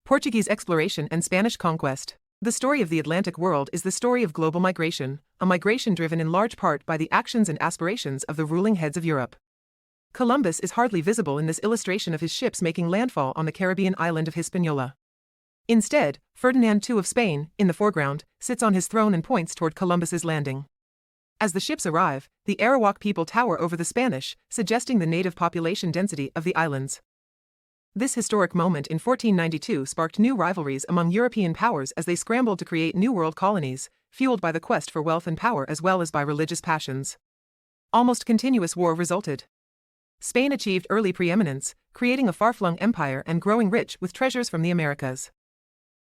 Portuguese exploration and Spanish conquest. The story of the Atlantic world is the story of global migration, a migration driven in large part by the actions and aspirations of the ruling heads of Europe. Columbus is hardly visible in this illustration of his ships making landfall on the Caribbean island of Hispaniola. Instead, Ferdinand II of Spain, in the foreground, sits on his throne and points toward Columbus's landing. As the ships arrive, the Arawak people tower over the Spanish, suggesting the native population density of the islands. This historic moment in 1492 sparked new rivalries among European powers as they scrambled to create New World colonies, fueled by the quest for wealth and power as well as by religious passions. Almost continuous war resulted. Spain achieved early preeminence, creating a far-flung empire and growing rich with treasures from the Americas.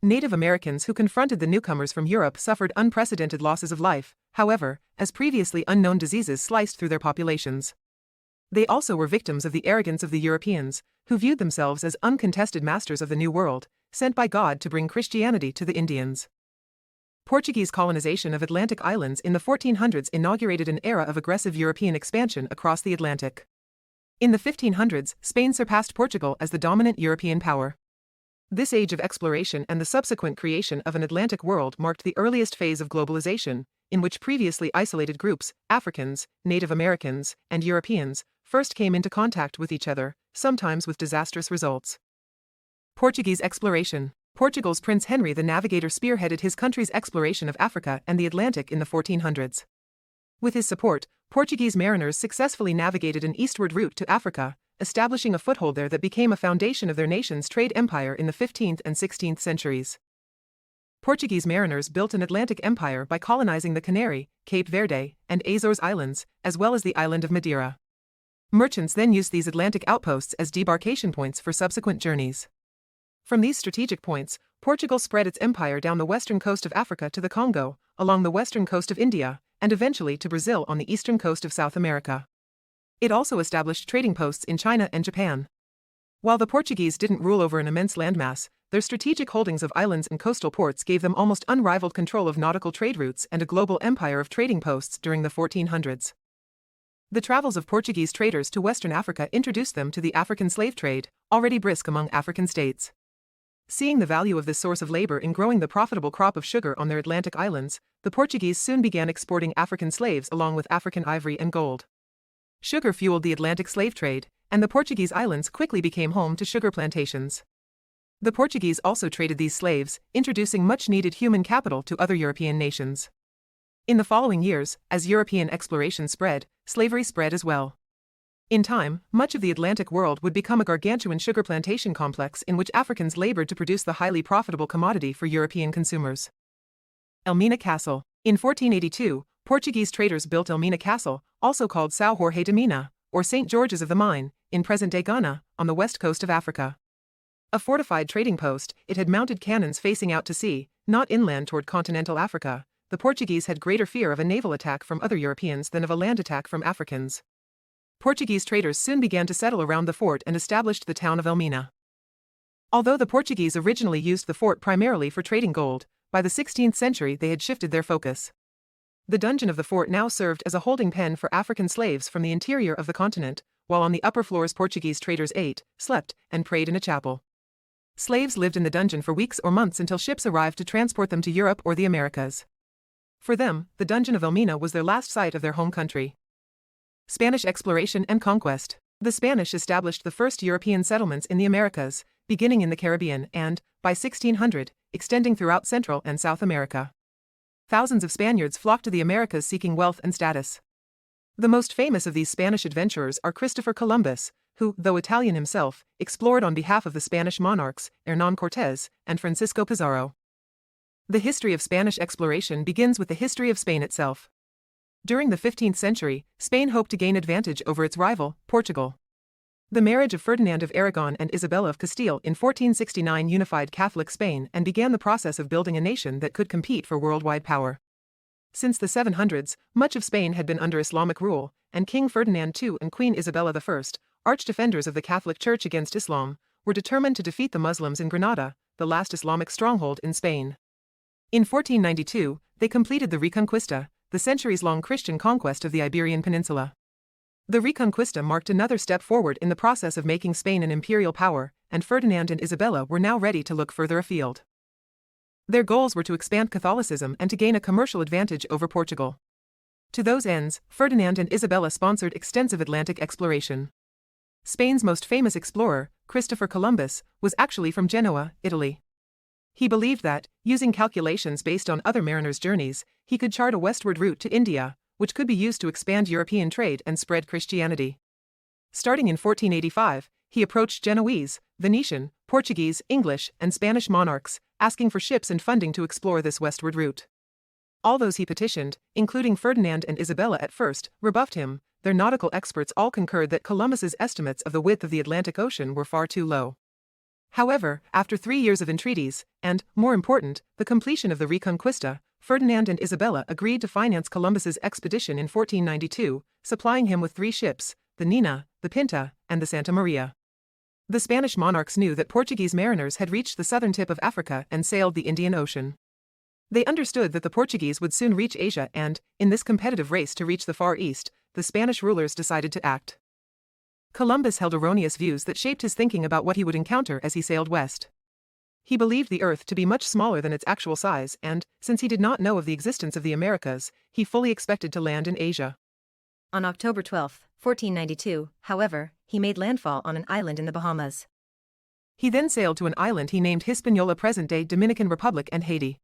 Native Americans who confronted the newcomers from Europe suffered unprecedented losses of life, however, as previously unknown diseases sliced through their populations. They also were victims of the arrogance of the Europeans, who viewed themselves as uncontested masters of the New World, sent by God to bring Christianity to the Indians. Portuguese colonization of Atlantic islands in the 1400s inaugurated an era of aggressive European expansion across the Atlantic. In the 1500s, Spain surpassed Portugal as the dominant European power. This age of exploration and the subsequent creation of an Atlantic world marked the earliest phase of globalization, in which previously isolated groups, Africans, Native Americans, and Europeans, first came into contact with each other, sometimes with disastrous results. Portuguese exploration. Portugal's Prince Henry the Navigator spearheaded his country's exploration of Africa and the Atlantic in the 1400s. With his support, Portuguese mariners successfully navigated an eastward route to Africa, establishing a foothold there that became a foundation of their nation's trade empire in the 15th and 16th centuries. Portuguese mariners built an Atlantic empire by colonizing the Canary, Cape Verde, and Azores Islands, as well as the island of Madeira. Merchants then used these Atlantic outposts as debarkation points for subsequent journeys. From these strategic points, Portugal spread its empire down the western coast of Africa to the Congo, along the western coast of India, and eventually to Brazil on the eastern coast of South America. It also established trading posts in China and Japan. While the Portuguese didn't rule over an immense landmass, their strategic holdings of islands and coastal ports gave them almost unrivaled control of nautical trade routes and a global empire of trading posts during the 1400s. The travels of Portuguese traders to Western Africa introduced them to the African slave trade, already brisk among African states. Seeing the value of this source of labor in growing the profitable crop of sugar on their Atlantic islands, the Portuguese soon began exporting African slaves along with African ivory and gold. Sugar fueled the Atlantic slave trade, and the Portuguese islands quickly became home to sugar plantations. The Portuguese also traded these slaves, introducing much-needed human capital to other European nations. In the following years, as European exploration spread, slavery spread as well. In time, much of the Atlantic world would become a gargantuan sugar plantation complex in which Africans labored to produce the highly profitable commodity for European consumers. Elmina Castle. In 1482, Portuguese traders built Elmina Castle, also called São Jorge de Mina, or St. George's of the Mine, in present-day Ghana, on the west coast of Africa. A fortified trading post, it had mounted cannons facing out to sea, not inland toward continental Africa. The Portuguese had greater fear of a naval attack from other Europeans than of a land attack from Africans. Portuguese traders soon began to settle around the fort and established the town of Elmina. Although the Portuguese originally used the fort primarily for trading gold, by the 16th century they had shifted their focus. The dungeon of the fort now served as a holding pen for African slaves from the interior of the continent, while on the upper floors Portuguese traders ate, slept, and prayed in a chapel. Slaves lived in the dungeon for weeks or months until ships arrived to transport them to Europe or the Americas. For them, the dungeon of Elmina was their last sight of their home country. Spanish exploration and conquest. The Spanish established the first European settlements in the Americas, beginning in the Caribbean and, by 1600, extending throughout Central and South America. Thousands of Spaniards flocked to the Americas seeking wealth and status. The most famous of these Spanish adventurers are Christopher Columbus, who, though Italian himself, explored on behalf of the Spanish monarchs, Hernán Cortés, and Francisco Pizarro. The history of Spanish exploration begins with the history of Spain itself. During the 15th century, Spain hoped to gain advantage over its rival, Portugal. The marriage of Ferdinand of Aragon and Isabella of Castile in 1469 unified Catholic Spain and began the process of building a nation that could compete for worldwide power. Since the 700s, much of Spain had been under Islamic rule, and King Ferdinand II and Queen Isabella I, archdefenders of the Catholic Church against Islam, were determined to defeat the Muslims in Granada, the last Islamic stronghold in Spain. In 1492, they completed the Reconquista, the centuries-long Christian conquest of the Iberian Peninsula. The Reconquista marked another step forward in the process of making Spain an imperial power, and Ferdinand and Isabella were now ready to look further afield. Their goals were to expand Catholicism and to gain a commercial advantage over Portugal. To those ends, Ferdinand and Isabella sponsored extensive Atlantic exploration. Spain's most famous explorer, Christopher Columbus, was actually from Genoa, Italy. He believed that, using calculations based on other mariners' journeys, he could chart a westward route to India, which could be used to expand European trade and spread Christianity. Starting in 1485, he approached Genoese, Venetian, Portuguese, English, and Spanish monarchs, asking for ships and funding to explore this westward route. All those he petitioned, including Ferdinand and Isabella at first, rebuffed him. Their nautical experts all concurred that Columbus's estimates of the width of the Atlantic Ocean were far too low. However, after 3 years of entreaties, and, more important, the completion of the Reconquista, Ferdinand and Isabella agreed to finance Columbus's expedition in 1492, supplying him with 3 ships, the Nina, the Pinta, and the Santa Maria. The Spanish monarchs knew that Portuguese mariners had reached the southern tip of Africa and sailed the Indian Ocean. They understood that the Portuguese would soon reach Asia and, in this competitive race to reach the Far East, the Spanish rulers decided to act. Columbus held erroneous views that shaped his thinking about what he would encounter as he sailed west. He believed the Earth to be much smaller than its actual size and, since he did not know of the existence of the Americas, he fully expected to land in Asia. On October 12, 1492, however, he made landfall on an island in the Bahamas. He then sailed to an island he named Hispaniola, present-day Dominican Republic and Haiti.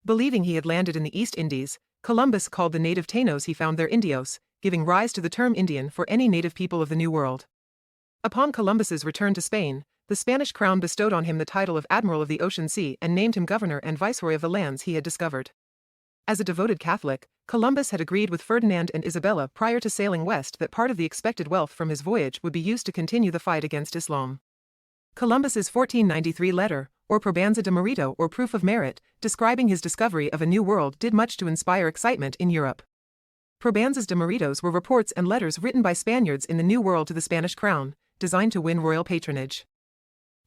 Believing he had landed in the East Indies, Columbus called the native Tainos he found there Indios, giving rise to the term Indian for any native people of the New World. Upon Columbus's return to Spain, the Spanish crown bestowed on him the title of Admiral of the Ocean Sea and named him governor and viceroy of the lands he had discovered. As a devoted Catholic, Columbus had agreed with Ferdinand and Isabella prior to sailing west that part of the expected wealth from his voyage would be used to continue the fight against Islam. Columbus's 1493 letter, or Probanza de Merito or Proof of Merit, describing his discovery of a new world did much to inspire excitement in Europe. Probanzas de Meritos were reports and letters written by Spaniards in the New World to the Spanish crown, designed to win royal patronage.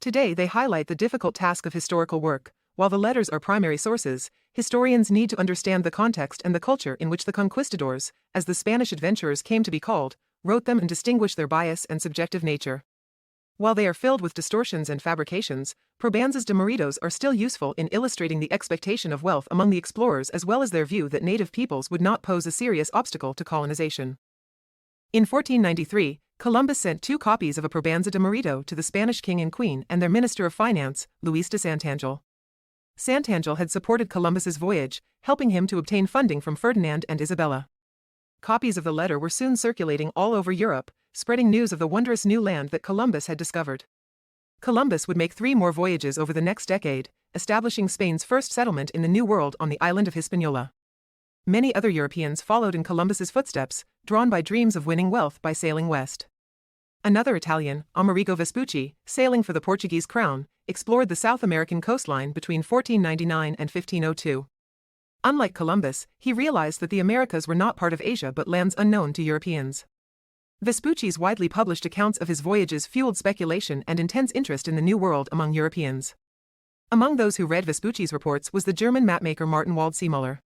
Today they highlight the difficult task of historical work. While the letters are primary sources, historians need to understand the context and the culture in which the conquistadors, as the Spanish adventurers came to be called, wrote them and distinguish their bias and subjective nature. While they are filled with distortions and fabrications, Probanzas de Meritos are still useful in illustrating the expectation of wealth among the explorers as well as their view that native peoples would not pose a serious obstacle to colonization. In 1493, Columbus sent 2 copies of a Probanza de Merito to the Spanish king and queen and their minister of finance, Luis de Santangel. Santangel had supported Columbus's voyage, helping him to obtain funding from Ferdinand and Isabella. Copies of the letter were soon circulating all over Europe, spreading news of the wondrous new land that Columbus had discovered. Columbus would make 3 more voyages over the next decade, establishing Spain's first settlement in the New World on the island of Hispaniola. Many other Europeans followed in Columbus's footsteps, drawn by dreams of winning wealth by sailing west. Another Italian, Amerigo Vespucci, sailing for the Portuguese crown, explored the South American coastline between 1499 and 1502. Unlike Columbus, he realized that the Americas were not part of Asia but lands unknown to Europeans. Vespucci's widely published accounts of his voyages fueled speculation and intense interest in the New World among Europeans. Among those who read Vespucci's reports was the German mapmaker Martin Waldseemüller.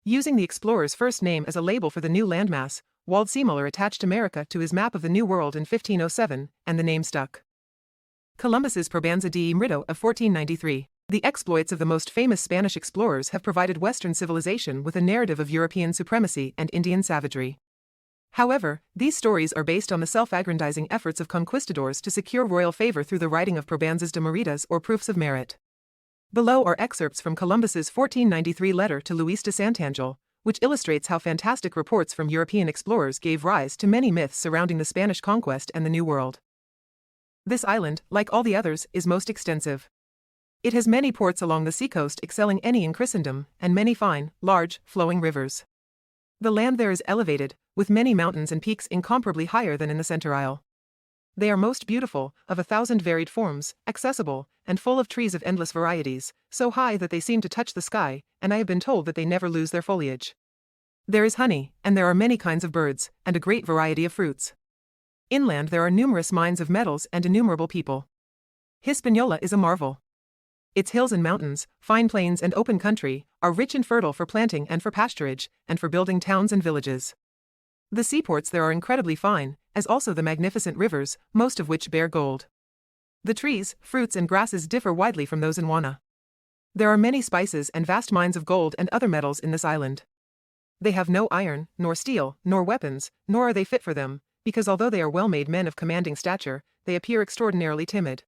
Using the explorer's first name as a label for the new landmass, Waldseemüller attached America to his map of the New World in 1507, and the name stuck. Columbus's Probanza de Merito of 1493. The exploits of the most famous Spanish explorers have provided Western civilization with a narrative of European supremacy and Indian savagery. However, these stories are based on the self-aggrandizing efforts of conquistadors to secure royal favor through the writing of Probanzas de Meritas or proofs of merit. Below are excerpts from Columbus's 1493 letter to Luis de Santangel, which illustrates how fantastic reports from European explorers gave rise to many myths surrounding the Spanish conquest and the New World. This island, like all the others, is most extensive. It has many ports along the seacoast excelling any in Christendom, and many fine, large, flowing rivers. The land there is elevated, with many mountains and peaks incomparably higher than in the center isle. They are most beautiful, of 1,000 varied forms, accessible, and full of trees of endless varieties, so high that they seem to touch the sky, and I have been told that they never lose their foliage. There is honey, and there are many kinds of birds, and a great variety of fruits. Inland there are numerous mines of metals and innumerable people. Hispaniola is a marvel. Its hills and mountains, fine plains and open country, are rich and fertile for planting and for pasturage, and for building towns and villages. The seaports there are incredibly fine, as also the magnificent rivers, most of which bear gold. The trees, fruits and grasses differ widely from those in Juana. There are many spices and vast mines of gold and other metals in this island. They have no iron, nor steel, nor weapons, nor are they fit for them, because although they are well-made men of commanding stature, they appear extraordinarily timid.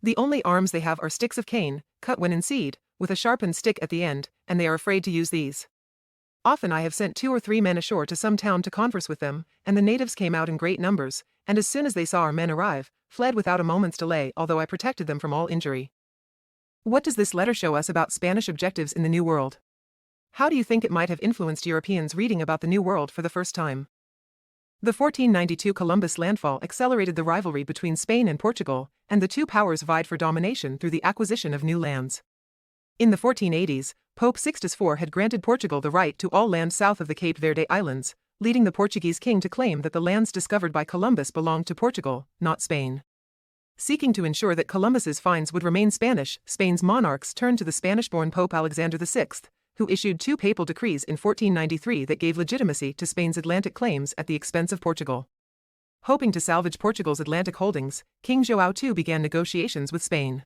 The only arms they have are sticks of cane, cut when in seed, with a sharpened stick at the end, and they are afraid to use these. Often I have sent 2 or 3 men ashore to some town to converse with them, and the natives came out in great numbers, and as soon as they saw our men arrive, fled without a moment's delay, although I protected them from all injury. What does this letter show us about Spanish objectives in the New World? How do you think it might have influenced Europeans reading about the New World for the first time? The 1492 Columbus landfall accelerated the rivalry between Spain and Portugal, and the two powers vied for domination through the acquisition of new lands. In the 1480s, Pope Sixtus IV had granted Portugal the right to all land south of the Cape Verde Islands, leading the Portuguese king to claim that the lands discovered by Columbus belonged to Portugal, not Spain. Seeking to ensure that Columbus's finds would remain Spanish, Spain's monarchs turned to the Spanish-born Pope Alexander VI, who issued 2 papal decrees in 1493 that gave legitimacy to Spain's Atlantic claims at the expense of Portugal. Hoping to salvage Portugal's Atlantic holdings, King João II began negotiations with Spain.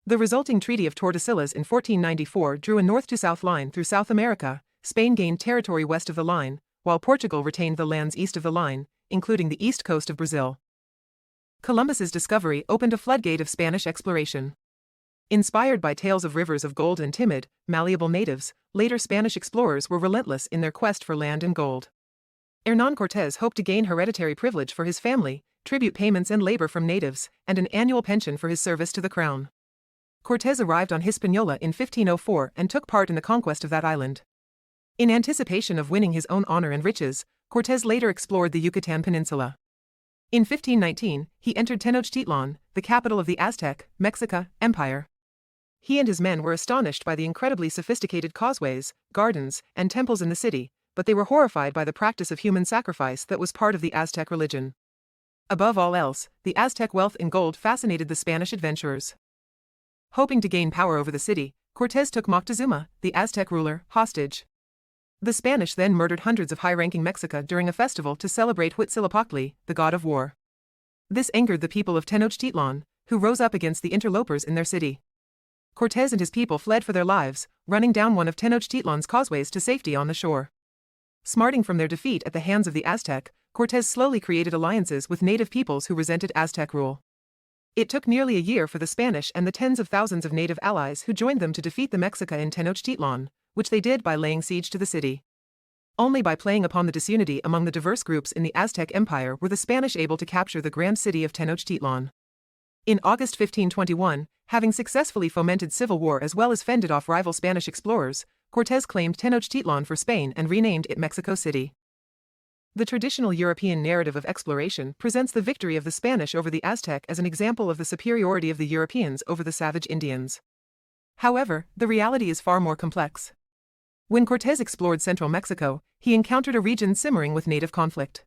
The resulting Treaty of Tordesillas in 1494 drew a north-to-south line through South America. Spain gained territory west of the line, while Portugal retained the lands east of the line, including the east coast of Brazil. Columbus's discovery opened a floodgate of Spanish exploration. Inspired by tales of rivers of gold and timid, malleable natives, later Spanish explorers were relentless in their quest for land and gold. Hernán Cortés hoped to gain hereditary privilege for his family, tribute payments and labor from natives, and an annual pension for his service to the crown. Cortés arrived on Hispaniola in 1504 and took part in the conquest of that island. In anticipation of winning his own honor and riches, Cortés later explored the Yucatan Peninsula. In 1519, he entered Tenochtitlan, the capital of the Aztec, Mexica, Empire. He and his men were astonished by the incredibly sophisticated causeways, gardens, and temples in the city, but they were horrified by the practice of human sacrifice that was part of the Aztec religion. Above all else, the Aztec wealth in gold fascinated the Spanish adventurers. Hoping to gain power over the city, Cortés took Moctezuma, the Aztec ruler, hostage. The Spanish then murdered hundreds of high-ranking Mexica during a festival to celebrate Huitzilopochtli, the god of war. This angered the people of Tenochtitlan, who rose up against the interlopers in their city. Cortés and his people fled for their lives, running down one of Tenochtitlan's causeways to safety on the shore. Smarting from their defeat at the hands of the Aztec, Cortés slowly created alliances with native peoples who resented Aztec rule. It took nearly a year for the Spanish and the tens of thousands of native allies who joined them to defeat the Mexica in Tenochtitlan, which they did by laying siege to the city. Only by playing upon the disunity among the diverse groups in the Aztec Empire were the Spanish able to capture the grand city of Tenochtitlan. In August 1521, having successfully fomented civil war as well as fended off rival Spanish explorers, Cortés claimed Tenochtitlan for Spain and renamed it Mexico City. The traditional European narrative of exploration presents the victory of the Spanish over the Aztec as an example of the superiority of the Europeans over the savage Indians. However, the reality is far more complex. When Cortés explored central Mexico, he encountered a region simmering with native conflict.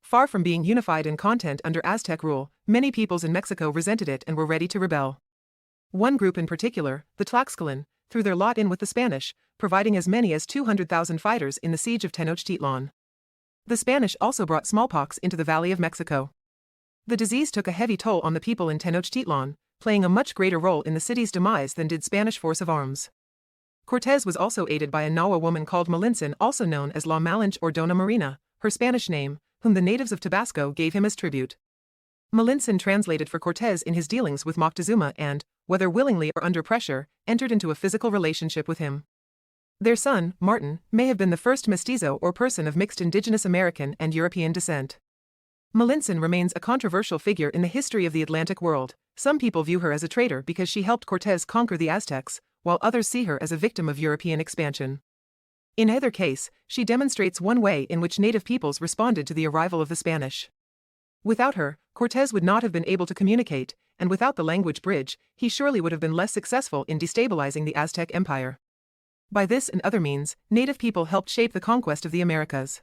Far from being unified in content under Aztec rule, many peoples in Mexico resented it and were ready to rebel. One group in particular, the Tlaxcalan, threw their lot in with the Spanish, providing as many as 200,000 fighters in the siege of Tenochtitlan. The Spanish also brought smallpox into the Valley of Mexico. The disease took a heavy toll on the people in Tenochtitlan, playing a much greater role in the city's demise than did Spanish force of arms. Cortés was also aided by a Nahua woman called Malintzin, also known as La Malinche or Dona Marina, her Spanish name, whom the natives of Tabasco gave him as tribute. Malintzin translated for Cortés in his dealings with Moctezuma and, whether willingly or under pressure, entered into a physical relationship with him. Their son, Martin, may have been the first mestizo or person of mixed indigenous American and European descent. Malintzin remains a controversial figure in the history of the Atlantic world. Some people view her as a traitor because she helped Cortés conquer the Aztecs, while others see her as a victim of European expansion. In either case, she demonstrates one way in which native peoples responded to the arrival of the Spanish. Without her, Cortés would not have been able to communicate, and without the language bridge, he surely would have been less successful in destabilizing the Aztec Empire. By this and other means, native people helped shape the conquest of the Americas.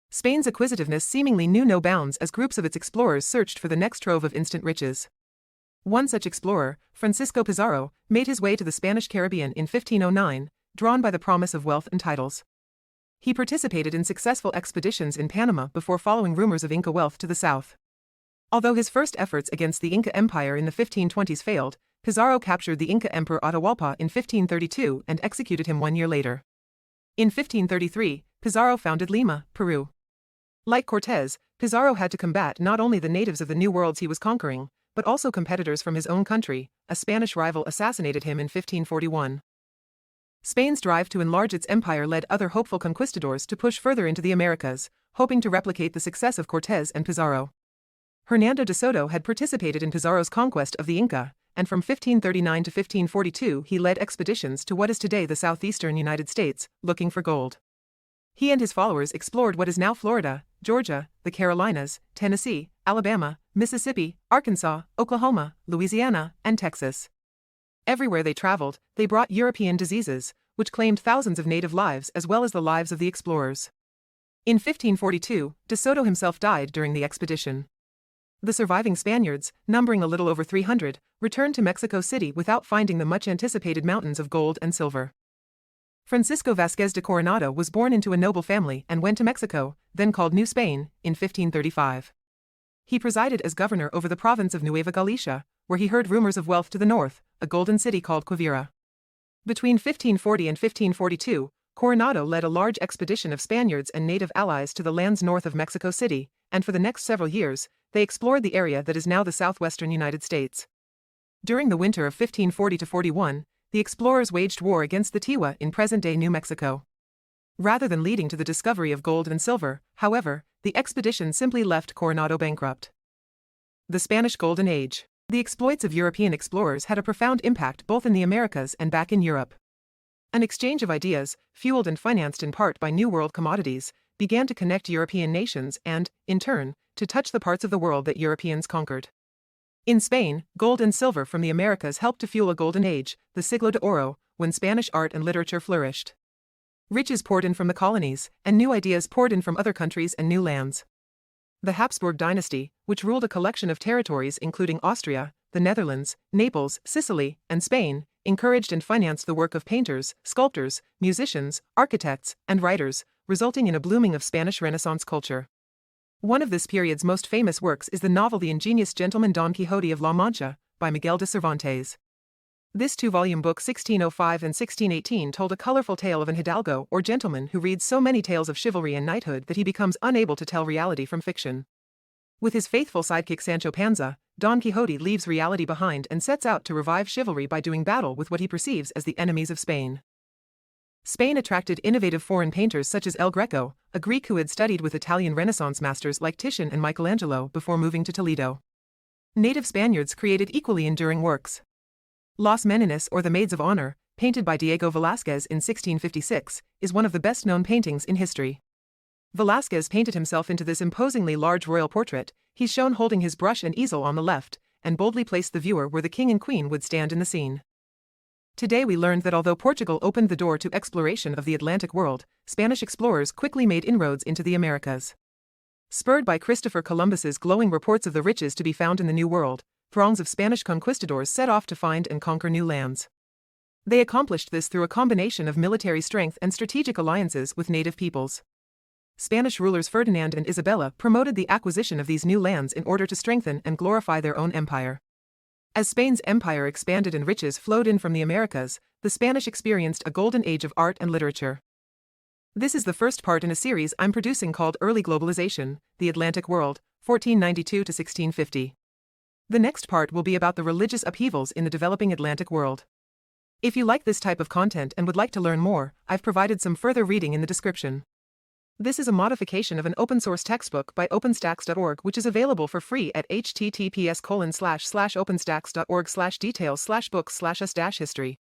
Spain's acquisitiveness seemingly knew no bounds as groups of its explorers searched for the next trove of instant riches. One such explorer, Francisco Pizarro, made his way to the Spanish Caribbean in 1509, drawn by the promise of wealth and titles. He participated in successful expeditions in Panama before following rumors of Inca wealth to the south. Although his first efforts against the Inca Empire in the 1520s failed, Pizarro captured the Inca Emperor Atahualpa in 1532 and executed him 1 year later. In 1533, Pizarro founded Lima, Peru. Like Cortés, Pizarro had to combat not only the natives of the new worlds he was conquering, but also competitors from his own country. A Spanish rival assassinated him in 1541. Spain's drive to enlarge its empire led other hopeful conquistadors to push further into the Americas, hoping to replicate the success of Cortés and Pizarro. Hernando de Soto had participated in Pizarro's conquest of the Inca, and from 1539 to 1542 he led expeditions to what is today the southeastern United States, looking for gold. He and his followers explored what is now Florida, Georgia, the Carolinas, Tennessee, Alabama, Mississippi, Arkansas, Oklahoma, Louisiana, and Texas. Everywhere they traveled, they brought European diseases, which claimed thousands of native lives as well as the lives of the explorers. In 1542, De Soto himself died during the expedition. The surviving Spaniards, numbering a little over 300, returned to Mexico City without finding the much-anticipated mountains of gold and silver. Francisco Vázquez de Coronado was born into a noble family and went to Mexico, then called New Spain, in 1535. He presided as governor over the province of Nueva Galicia, where he heard rumors of wealth to the north, a golden city called Quivira. Between 1540 and 1542, Coronado led a large expedition of Spaniards and native allies to the lands north of Mexico City, and for the next several years, they explored the area that is now the southwestern United States. During the winter of 1540-41, the explorers waged war against the Tiwa in present-day New Mexico. Rather than leading to the discovery of gold and silver, however, the expedition simply left Coronado bankrupt. The Spanish Golden Age. The exploits of European explorers had a profound impact both in the Americas and back in Europe. An exchange of ideas, fueled and financed in part by New World commodities, began to connect European nations and, in turn, to touch the parts of the world that Europeans conquered. In Spain, gold and silver from the Americas helped to fuel a golden age, the Siglo de Oro, when Spanish art and literature flourished. Riches poured in from the colonies, and new ideas poured in from other countries and new lands. The Habsburg dynasty, which ruled a collection of territories including Austria, the Netherlands, Naples, Sicily, and Spain, encouraged and financed the work of painters, sculptors, musicians, architects, and writers, resulting in a blooming of Spanish Renaissance culture. One of this period's most famous works is the novel The Ingenious Gentleman Don Quixote of La Mancha, by Miguel de Cervantes. This 2-volume book 1605 and 1618 told a colorful tale of an hidalgo or gentleman who reads so many tales of chivalry and knighthood that he becomes unable to tell reality from fiction. With his faithful sidekick Sancho Panza, Don Quixote leaves reality behind and sets out to revive chivalry by doing battle with what he perceives as the enemies of Spain. Spain attracted innovative foreign painters such as El Greco, a Greek who had studied with Italian Renaissance masters like Titian and Michelangelo before moving to Toledo. Native Spaniards created equally enduring works. Las Meninas or the Maids of Honor, painted by Diego Velázquez in 1656, is one of the best-known paintings in history. Velázquez painted himself into this imposingly large royal portrait. He's shown holding his brush and easel on the left, and boldly placed the viewer where the king and queen would stand in the scene. Today we learned that although Portugal opened the door to exploration of the Atlantic world, Spanish explorers quickly made inroads into the Americas. Spurred by Christopher Columbus's glowing reports of the riches to be found in the New World, throngs of Spanish conquistadors set off to find and conquer new lands. They accomplished this through a combination of military strength and strategic alliances with native peoples. Spanish rulers Ferdinand and Isabella promoted the acquisition of these new lands in order to strengthen and glorify their own empire. As Spain's empire expanded and riches flowed in from the Americas, the Spanish experienced a golden age of art and literature. This is the first part in a series I'm producing called Early Globalization, the Atlantic World, 1492 to 1650. The next part will be about the religious upheavals in the developing Atlantic world. If you like this type of content and would like to learn more, I've provided some further reading in the description. This is a modification of an open-source textbook by openstacks.org which is available for free at https://openstacks.org/details/books/us-history.